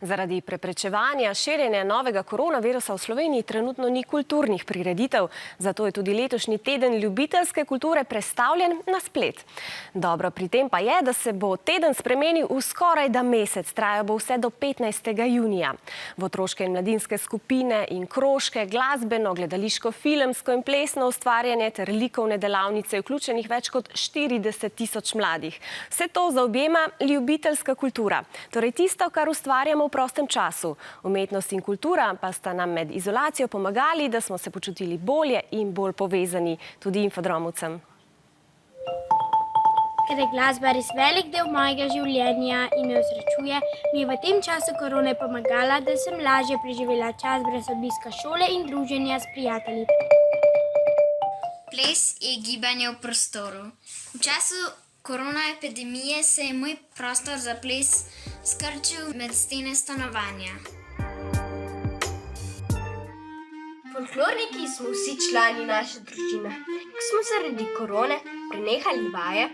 Zaradi preprečevanja širjenja novega koronavirusa v Sloveniji trenutno ni kulturnih prireditev, zato je tudi letošnji teden ljubiteljske kulture prestavljen na splet. Dobro pri tem pa je, da se bo teden spremenil v skorajda mesec, trajal bo vse do 15. junija. V otroške in mladinske skupine in krožke, glasbeno, gledališko, filmsko in plesno ustvarjanje ter likovne delavnice je vključenih več kot 40.000 mladih. Vse to zaobjema ljubiteljska kultura, torej tisto, kar ustvarjamo v prostem času. Umetnost in kultura pa sta nam med izolacijo pomagali, da smo se počutili bolje in bolj povezani, tudi infodromovcem. Ker je glasba res velik del mojega življenja in me osrečuje, mi je v tem času korone pomagala, da sem lažje preživela čas brez obiska šole in druženja s prijatelji. Ples je gibanje v prostoru. V času korona epidemije se je moj prostor za ples skrčil med stene stanovanja. Folklorniki smo vsi člani naše družine. Ko smo zaradi korone prenehali vaje,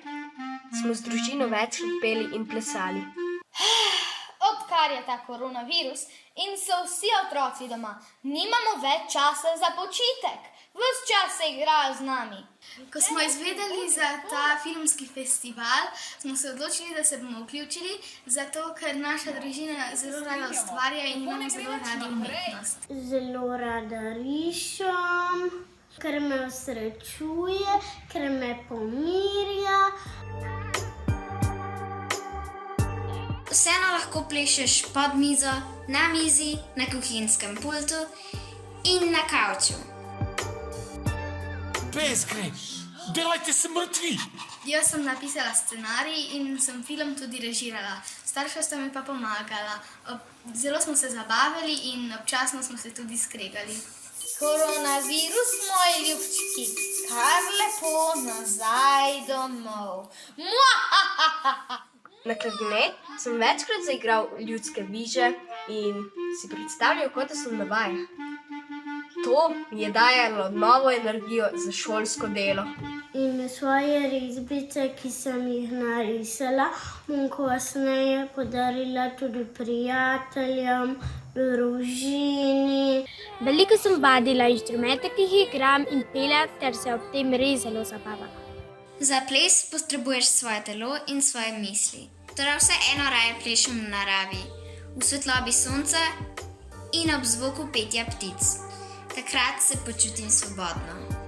smo z družino večkrat peli in plesali. Odkar je ta koronavirus in so vsi otroci doma, nimamo več časa za počitek. Ves čas se igrajo z nami. Ko smo izvedeli za ta filmski festival, smo se odločili, da se bomo vključili, zato ker naša družina zelo rada ustvarja in imamo zelo radi umetnost. Zelo rada rišem, ker me osrečuje, ker me pomirja. Vseeno lahko plešeš pod mizo, na mizi, na kuhinjskem pultu in na kavču. Pes gre! Delajte se mrtvi! Jaz sem napisala scenarij in sem film tudi režirala. Starša sta mi pa pomagala. Zelo smo se zabavali in občasno smo se tudi skregali. Koronavirus, moji ljubčki, kar lepo nazaj domov. Na klarinet sem večkrat zaigral ljudske viže in si predstavljal, kot da sem na vajah. To mi je dajalo novo energijo za šolsko delo. In svoje risbice, ki sem jih narisala, bom kasneje podarila tudi prijateljem, družini. Veliko sem vadila inštrumente, ki jih igram in pela, ter se ob tem res zelo zabavala. Za ples potrebuješ svoje telo in svoje misli. Torej vseeno raje plešem v naravi, v svetlobi sonca in ob zvoku petja ptic. Takrat se počutim svobodno.